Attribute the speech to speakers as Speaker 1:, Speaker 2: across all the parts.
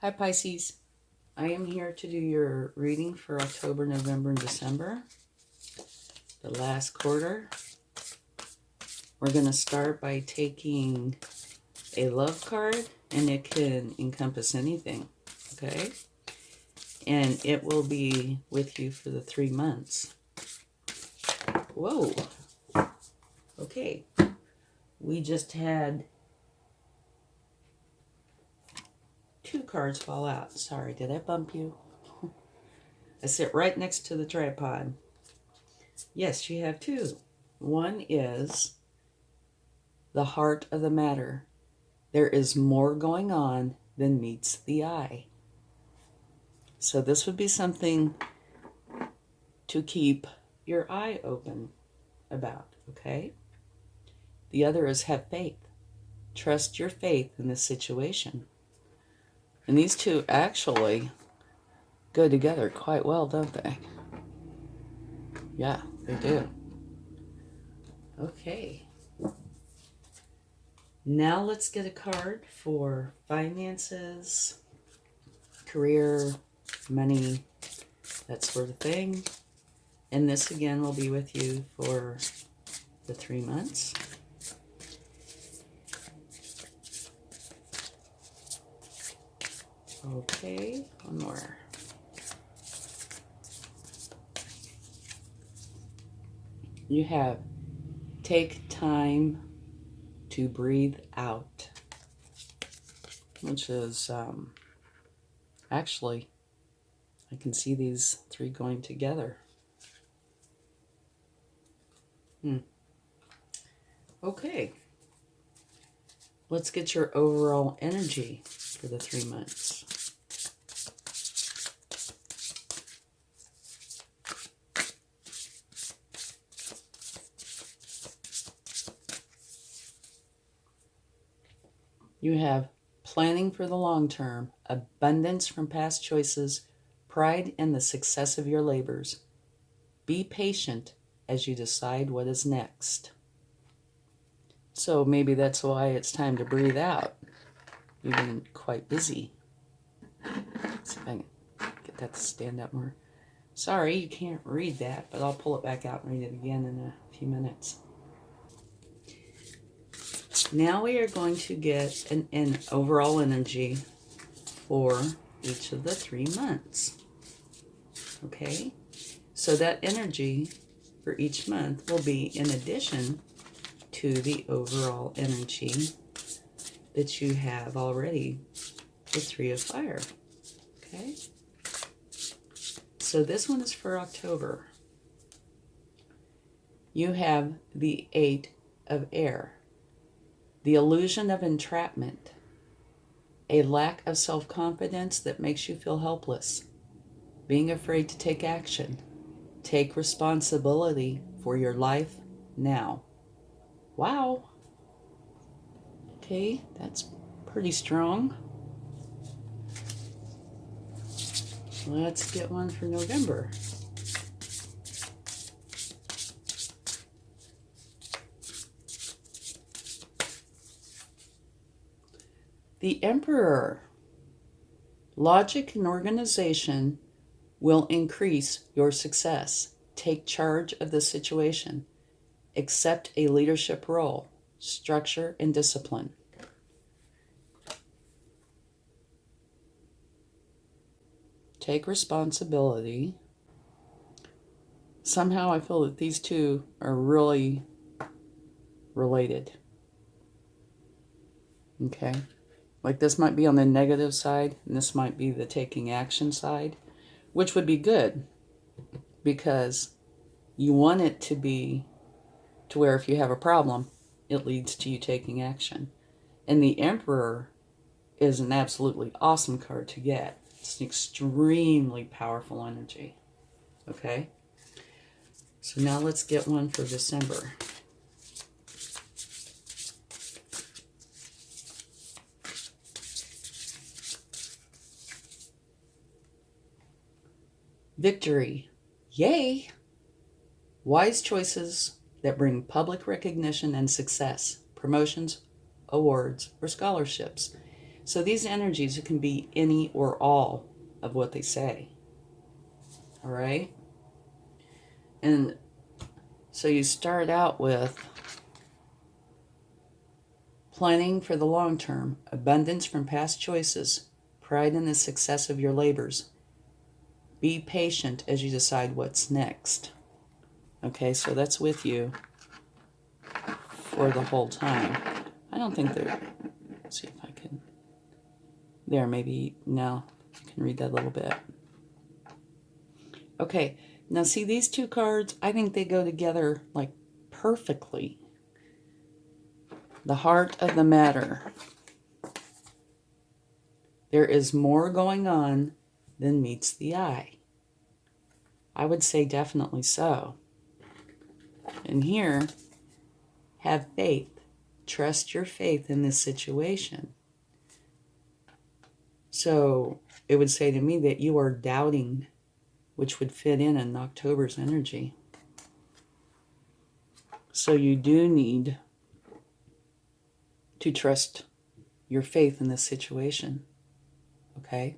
Speaker 1: Hi Pisces, I am here to do your reading for October, November, and December, the last quarter. We're going to start by taking a love card, and it can encompass anything, okay? And it will be with you for the 3 months. Whoa, okay. We just had 2 cards fall out. Sorry, did I bump you? I sit right next to the tripod. Yes, you have 2. One is the heart of the matter. There is more going on than meets the eye. So this would be something to keep your eye open about, okay? The other is have faith. Trust your faith in this situation. And these two actually go together quite well, don't they? Yeah, they do. Okay. Now let's get a card for finances, career, money, that sort of thing. And this again will be with you for the 3 months. Okay, one more. You have take time to breathe out, which is actually, I can see these 3 going together. Okay, let's get your overall energy for the 3 months. You have planning for the long term, abundance from past choices, pride in the success of your labors. Be patient as you decide what is next. So maybe that's why it's time to breathe out. You've been quite busy. Let's see if I can get that to stand up more. Sorry, you can't read that, but I'll pull it back out and read it again in a few minutes. Now we are going to get an overall energy for each of the 3 months. Okay? So that energy for each month will be in addition to the overall energy that you have already, the 3 of fire. Okay? So this one is for October. You have the 8 of air. The illusion of entrapment, a lack of self-confidence that makes you feel helpless, being afraid to take action. Take responsibility for your life now. Wow. Okay, that's pretty strong. Let's get one for November. The Emperor. Logic and organization will increase your success. Take charge of the situation. Accept a leadership role. Structure and discipline. Take responsibility. Somehow I feel that these two are really related. Okay? Like this might be on the negative side, and this might be the taking action side, which would be good because you want it to be to where if you have a problem, it leads to you taking action. And the Emperor is an absolutely awesome card to get. It's an extremely powerful energy. Okay? So now let's get one for December. Victory. Yay! Wise choices that bring public recognition and success, promotions, awards, or scholarships. So these energies, it can be any or all of what they say. All right? And so you start out with planning for the long term, abundance from past choices, pride in the success of your labors. Be patient as you decide what's next. Okay, so that's with you for the whole time. I don't think they're... Let's see if I can... There, maybe now I can read that a little bit. Okay, now see these two cards, I think they go together like perfectly. The heart of the matter. There is more going on than meets the eye. I would say definitely so. And here, have faith. Trust your faith in this situation. So it would say to me that you are doubting, which would fit in October's energy. So you do need to trust your faith in this situation. Okay?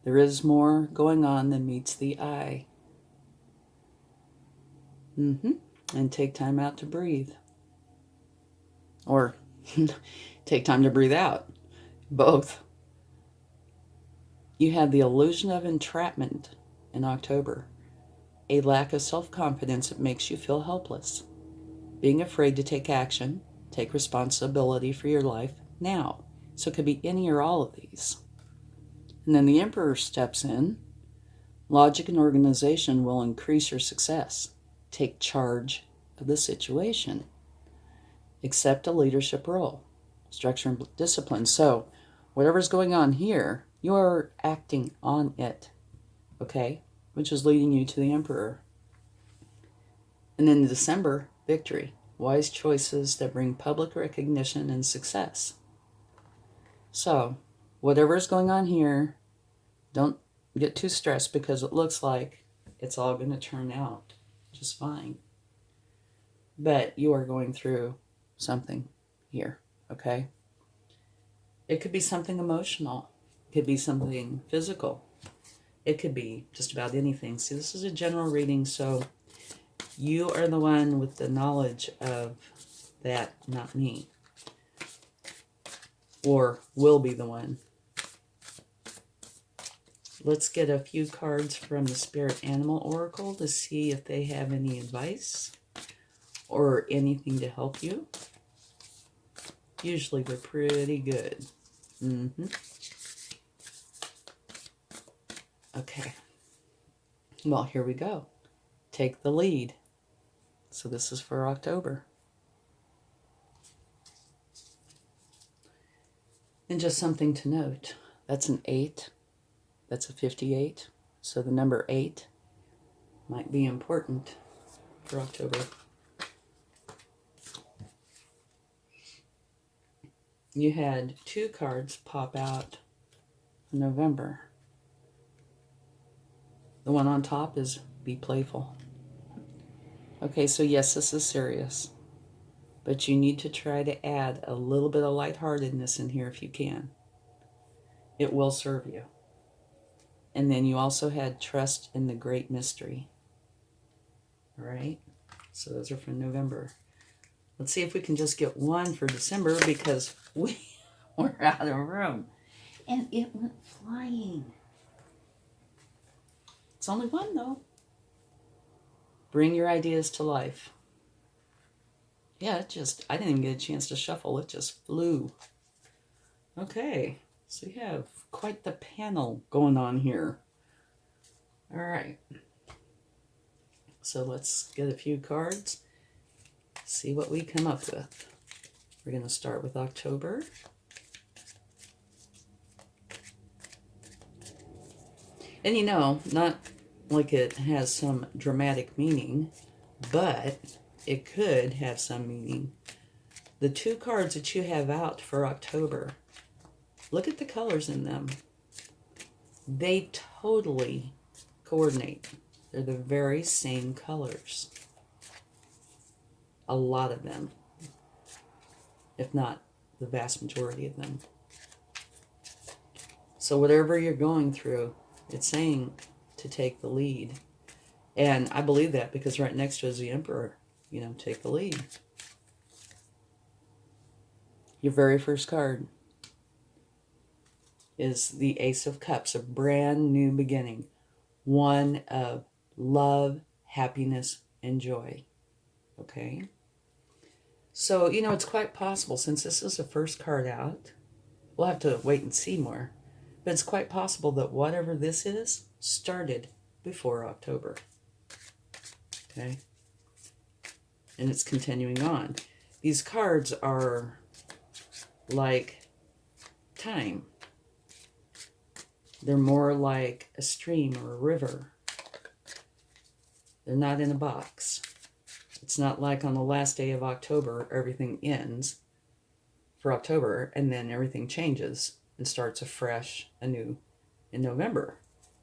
Speaker 1: There is more going on than meets the eye. And take time out to breathe. Or take time to breathe out. Both. You had the illusion of entrapment in October. A lack of self-confidence that makes you feel helpless. Being afraid to take action, take responsibility for your life now. So it could be any or all of these. And then the Emperor steps in. Logic and organization will increase your success. Take charge of the situation. Accept a leadership role. Structure and discipline. So whatever's going on here, you are acting on it. Okay? Which is leading you to the Emperor. And then in December, victory. Wise choices that bring public recognition and success. So, whatever is going on here, don't get too stressed because it looks like it's all going to turn out just fine. But you are going through something here, okay? It could be something emotional. It could be something physical. It could be just about anything. See, this is a general reading, so you are the one with the knowledge of that, not me. Or will be the one. Let's get a few cards from the Spirit Animal Oracle to see if they have any advice or anything to help you. Usually they're pretty good. Okay. Well, here we go. Take the lead. So this is for October. And just something to note. That's an 8. That's a 58. So the number 8 might be important for October. You had 2 cards pop out in November. The one on top is be playful. Okay, so yes, this is serious. But you need to try to add a little bit of lightheartedness in here if you can. It will serve you. And then you also had trust in the great mystery. All right? So those are from November. Let's see if we can just get one for December because we're out of room. And it went flying. It's only one, though. Bring your ideas to life. Yeah, I didn't even get a chance to shuffle. It just flew. Okay, so you have quite the panel going on here. All right. So let's get a few cards. See what we come up with. We're going to start with October. And you know, not like it has some dramatic meaning, but it could have some meaning. The 2 cards that you have out for October, look at the colors in them. They totally coordinate. They're the very same colors. A lot of them, if not the vast majority of them. So whatever you're going through, it's saying to take the lead. And I believe that because right next to it is the Emperor. You know, take the lead. Your very first card is the Ace of Cups, a brand new beginning. One of love, happiness, and joy. Okay? So, you know, it's quite possible, since this is the first card out, we'll have to wait and see more, but it's quite possible that whatever this is started before October. Okay? And it's continuing on. These cards are like time. They're more like a stream or a river. They're not in a box. It's not like on the last day of October, everything ends for October, and then everything changes and starts afresh, anew in November.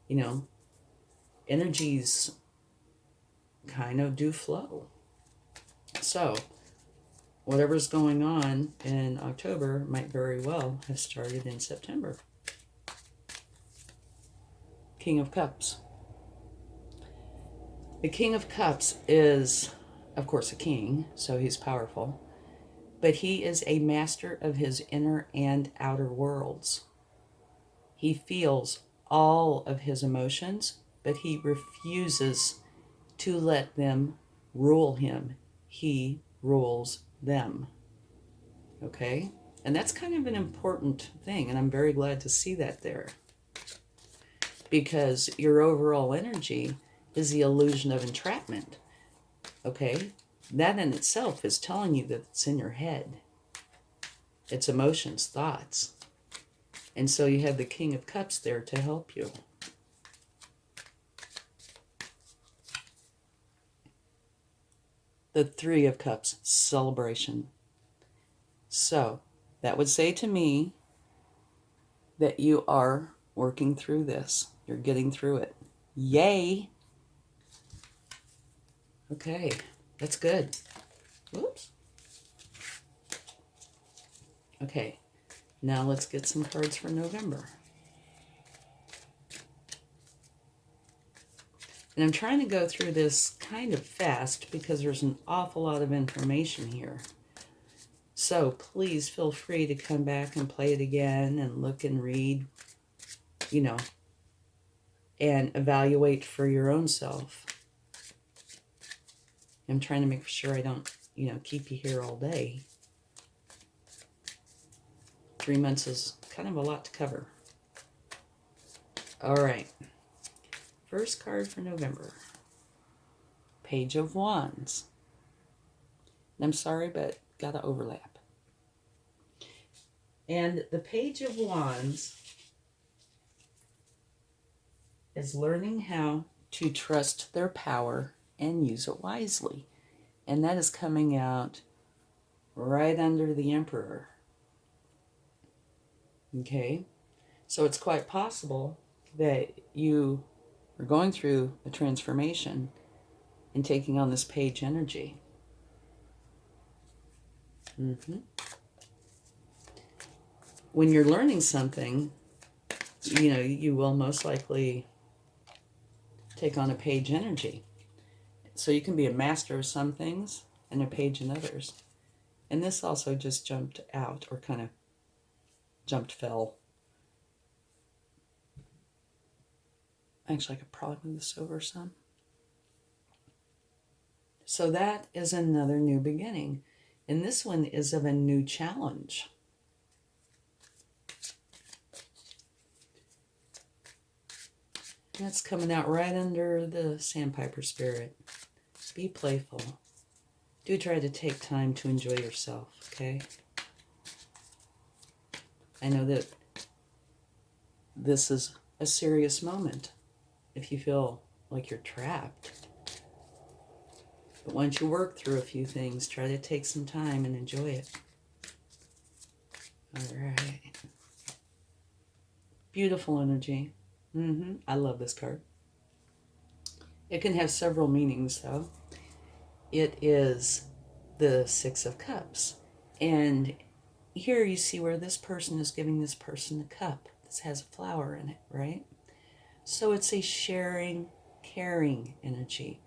Speaker 1: You know, energies kind of do flow. So, whatever's going on in October might very well have started in September. King of Cups. The King of Cups is, of course, a king, so he's powerful. But he is a master of his inner and outer worlds. He feels all of his emotions, but he refuses to let them rule him. He rules them. Okay? And that's kind of an important thing, and I'm very glad to see that there. Because your overall energy is the illusion of entrapment. Okay? That in itself is telling you that it's in your head. It's emotions, thoughts. And so you have the King of Cups there to help you. The Three of Cups, celebration. So that would say to me that you are working through this. You're getting through it. Yay! Okay, that's good. Whoops. Okay, now let's get some cards for November. And I'm trying to go through this kind of fast because there's an awful lot of information here. So please feel free to come back and play it again and look and read, you know, and evaluate for your own self. I'm trying to make sure I don't, you know, keep you here all day. 3 months is kind of a lot to cover. All right. First card for November. Page of Wands. And I'm sorry, but gotta overlap. And the Page of Wands is learning how to trust their power and use it wisely. And that is coming out right under the Emperor. Okay? So it's quite possible that you are going through a transformation and taking on this page energy. When you're learning something, you know, you will most likely take on a page energy. So you can be a master of some things and a page in others. And this also just jumped out, or kind of fell. Actually, I could probably move this over some. So that is another new beginning. And this one is of a new challenge. That's coming out right under the Sandpiper spirit. Be playful. Do try to take time to enjoy yourself, okay? I know that this is a serious moment if you feel like you're trapped. But once you work through a few things, try to take some time and enjoy it. All right. Beautiful energy. I love this card. It can have several meanings, though. It is the Six of Cups. And here you see where this person is giving this person a cup. This has a flower in it, right? So it's a sharing, caring energy.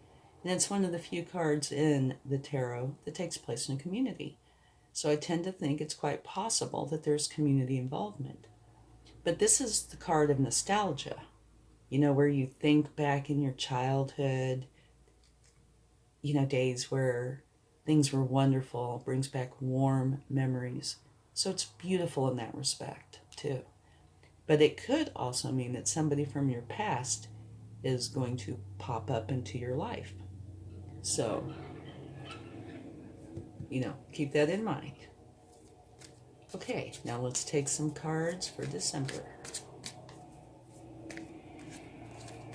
Speaker 1: And it's one of the few cards in the tarot that takes place in a community. So I tend to think it's quite possible that there's community involvement. But this is the card of nostalgia, where you think back in your childhood, days where things were wonderful, brings back warm memories. So it's beautiful in that respect, too. But it could also mean that somebody from your past is going to pop up into your life. So, keep that in mind. Okay, now let's take some cards for December.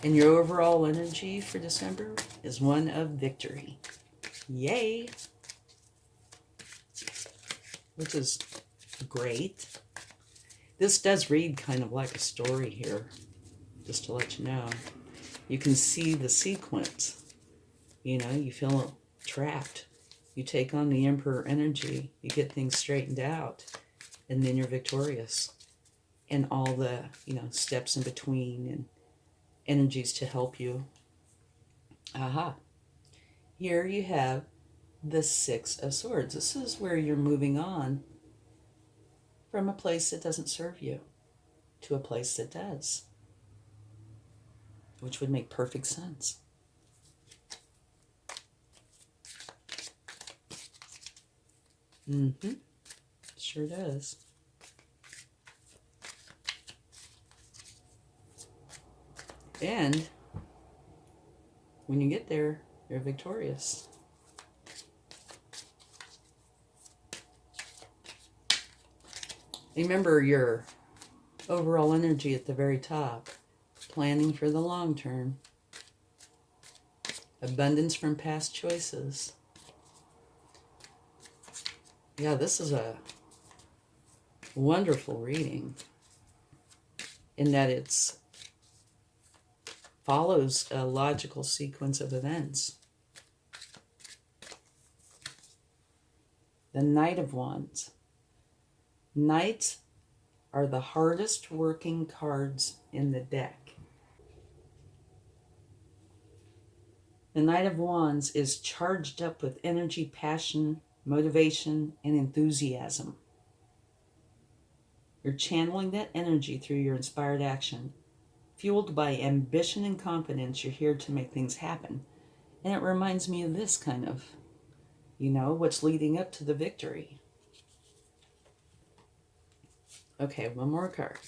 Speaker 1: And your overall energy for December is one of victory. Yay! Which is great. This does read kind of like a story here, just to let you know. You can see the sequence. You feel trapped. You take on the Emperor energy, you get things straightened out, and then you're victorious. And all the, steps in between and energies to help you. Aha. Here you have the Six of Swords. This is where you're moving on from a place that doesn't serve you to a place that does, which would make perfect sense. Sure does. And when you get there, you're victorious. Remember your overall energy at the very top. Planning for the long term. Abundance from past choices. Yeah, this is a wonderful reading in that it's follows a logical sequence of events. The Knight of Wands. Knights are the hardest working cards in the deck. The Knight of Wands is charged up with energy, passion, motivation, and enthusiasm. You're channeling that energy through your inspired action. Fueled by ambition and confidence, you're here to make things happen. And it reminds me of this kind of, what's leading up to the victory. Okay, one more card.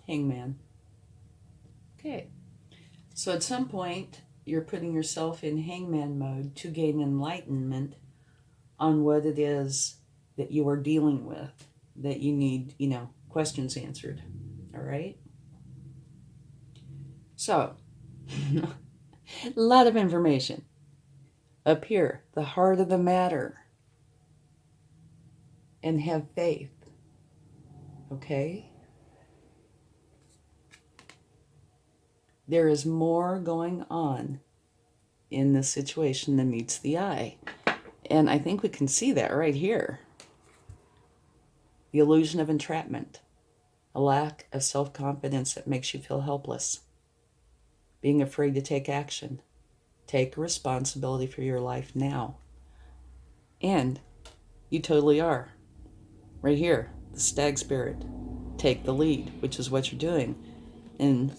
Speaker 1: Hangman. Okay, so at some point, you're putting yourself in hangman mode to gain enlightenment on what it is that you are dealing with, that you need, questions answered. All right? So, a lot of information. Up here, the heart of the matter. And have faith. Okay? There is more going on in this situation than meets the eye. And I think we can see that right here. The illusion of entrapment. A lack of self-confidence that makes you feel helpless. Being afraid to take action. Take responsibility for your life now. And you totally are. Right here, the stag spirit. Take the lead, which is what you're doing. And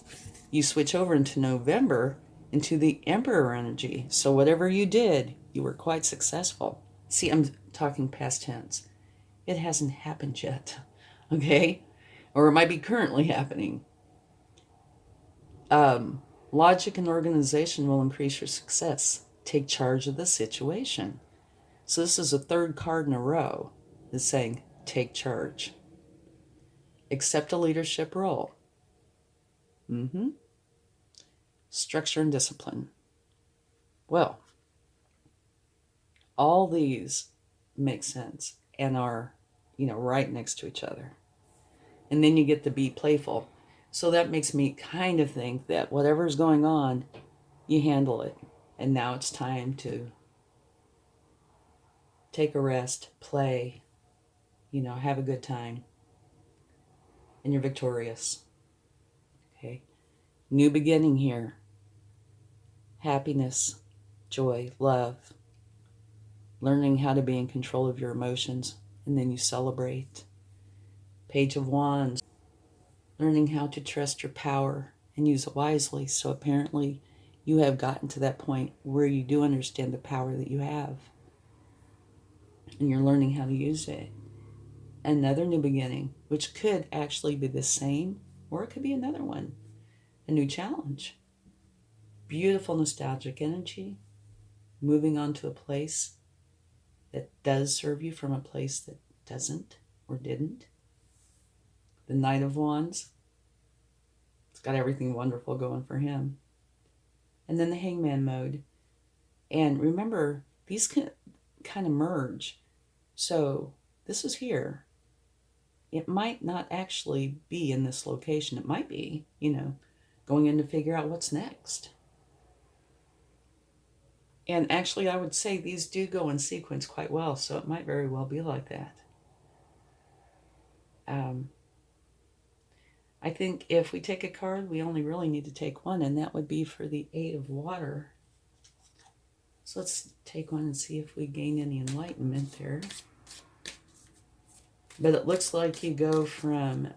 Speaker 1: you switch over into November into the Emperor energy. So whatever you did, you were quite successful. See, I'm talking past tense. It hasn't happened yet, okay? Or it might be currently happening. Logic and organization will increase your success. Take charge of the situation. So this is the third card in a row that's saying, take charge. Accept a leadership role. Structure and discipline. Well, all these make sense and are, right next to each other. And then you get to be playful. So that makes me kind of think that whatever's going on, you handle it. And now it's time to take a rest, play, have a good time. And you're victorious. Okay? New beginning here. Happiness, joy, love. Learning how to be in control of your emotions. And then you celebrate. Page of Wands. Learning how to trust your power and use it wisely. So apparently you have gotten to that point where you do understand the power that you have. And you're learning how to use it. Another new beginning, which could actually be the same, or it could be another one. A new challenge. Beautiful nostalgic energy. Moving on to a place that does serve you from a place that doesn't or didn't. The Knight of Wands. It's got everything wonderful going for him. And then the Hangman mode. And remember, these can kind of merge. So this is here. It might not actually be in this location. It might be, going in to figure out what's next. And actually, I would say these do go in sequence quite well, so it might very well be like that. I think if we take a card, we only really need to take one, and that would be for the Eight of Water. So let's take one and see if we gain any enlightenment there. But it looks like you go from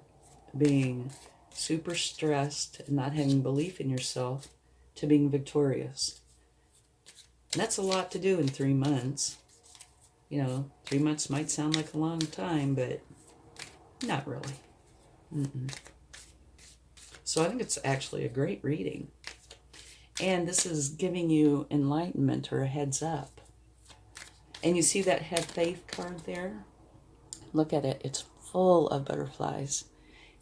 Speaker 1: being super stressed and not having belief in yourself to being victorious. And that's a lot to do in 3 months. 3 months might sound like a long time, but not really. So I think it's actually a great reading. And this is giving you enlightenment or a heads up. And you see that Have Faith card there? Look at it. It's full of butterflies.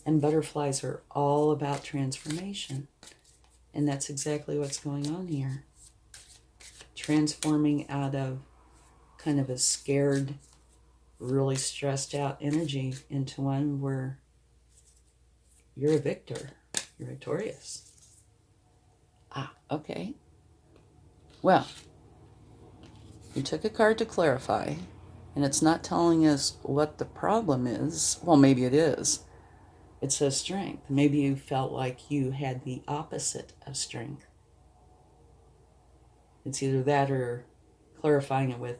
Speaker 1: And butterflies are all about transformation. And that's exactly what's going on here. Transforming out of kind of a scared, really stressed out energy into one where you're a victor. You're victorious. Okay. Well, you took a card to clarify, and it's not telling us what the problem is. Well, maybe it is. It says strength. Maybe you felt like you had the opposite of strength. It's either that or clarifying it with,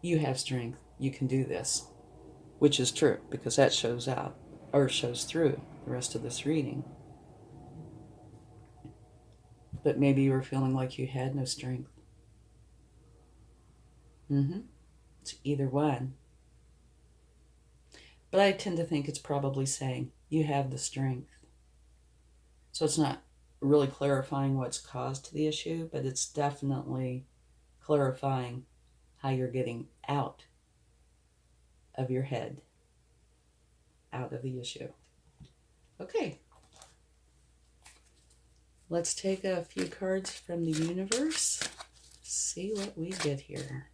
Speaker 1: you have strength, you can do this, which is true, because that shows out, or shows through the rest of this reading. But maybe you were feeling like you had no strength. It's either one. But I tend to think it's probably saying you have the strength. So it's not really clarifying what's caused the issue, but it's definitely clarifying how you're getting out of your head, out of the issue. Okay. Let's take a few cards from the universe. See what we get here.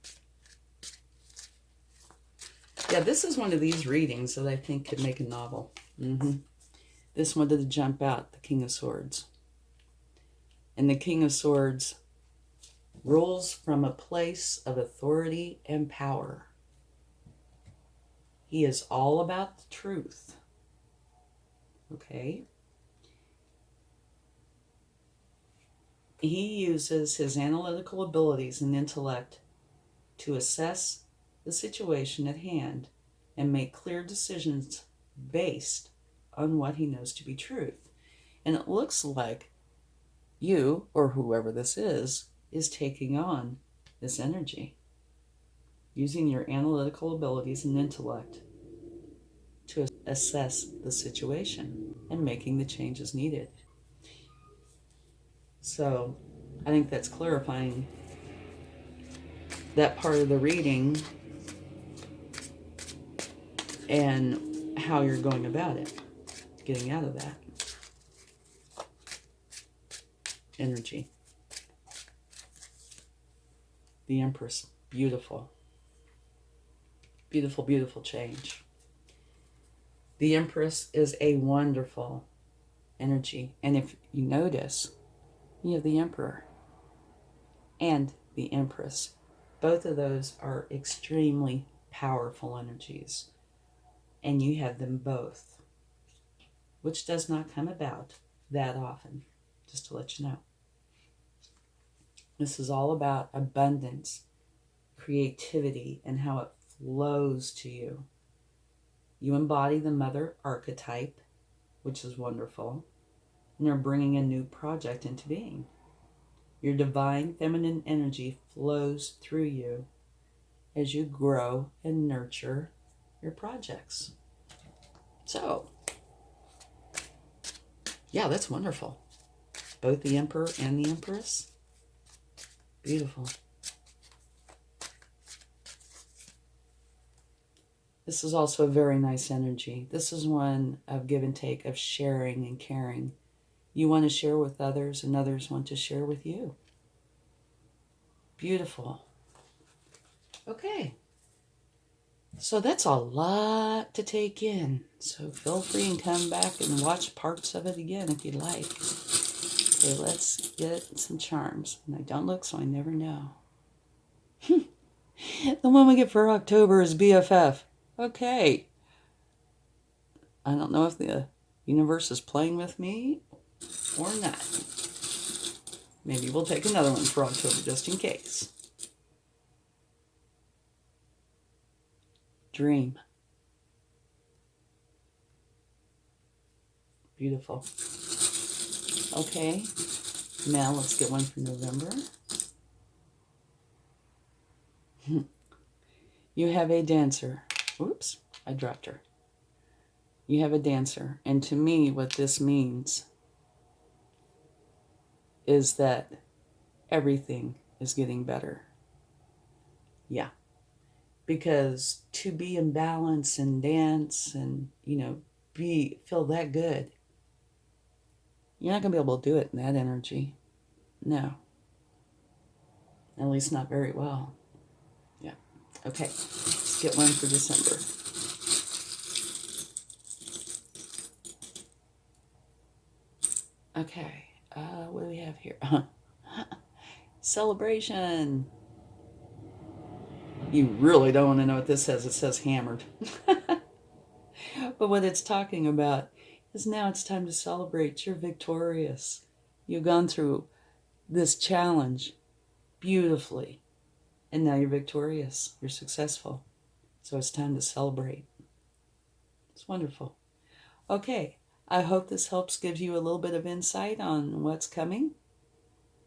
Speaker 1: Yeah, this is one of these readings that I think could make a novel. This one did jump out, the King of Swords. And the King of Swords rules from a place of authority and power. He is all about the truth. Okay? He uses his analytical abilities and intellect to assess the situation at hand and make clear decisions based on what he knows to be truth. And it looks like you, or whoever this is taking on this energy, using your analytical abilities and intellect to assess the situation and making the changes needed. So I think that's clarifying that part of the reading and how you're going about it, getting out of that energy. The Empress, beautiful. Beautiful, beautiful change. The Empress is a wonderful energy. And if you notice, you have the Emperor and the Empress. Both of those are extremely powerful energies. And you have them both, which does not come about that often, just to let you know. This is all about abundance, creativity, and how it flows to you. You embody the mother archetype, which is wonderful, and you're bringing a new project into being. Your divine feminine energy flows through you as you grow and nurture your projects. So, yeah, that's wonderful. Both the Emperor and the Empress. Beautiful. This is also a very nice energy. This is one of give and take, of sharing and caring. You want to share with others, and others want to share with you. Beautiful. Okay. So that's a lot to take in. So feel free and come back and watch parts of it again if you'd like. Okay, let's get some charms. And I don't look, so I never know. The one we get for October is BFF. Okay. I don't know if the universe is playing with me or not. Maybe we'll take another one for October just in case. Dream. Beautiful. Okay. Now let's get one for November. You have a dancer. Oops, I dropped her. You have a dancer. And to me, what this means is that everything is getting better. Yeah. Because to be in balance and dance and, feel that good, you're not going to be able to do it in that energy. No. At least not very well. Yeah. Okay. Let's get one for December. Okay. What do we have here? Celebration. You really don't want to know what this says. It says hammered. But what it's talking about is now it's time to celebrate. You're victorious. You've gone through this challenge beautifully. And now you're victorious. You're successful. So it's time to celebrate. It's wonderful. Okay. I hope this helps give you a little bit of insight on what's coming.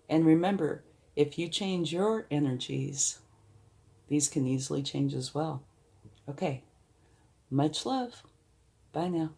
Speaker 1: And remember, if you change your energies, these can easily change as well. Okay. Much love. Bye now.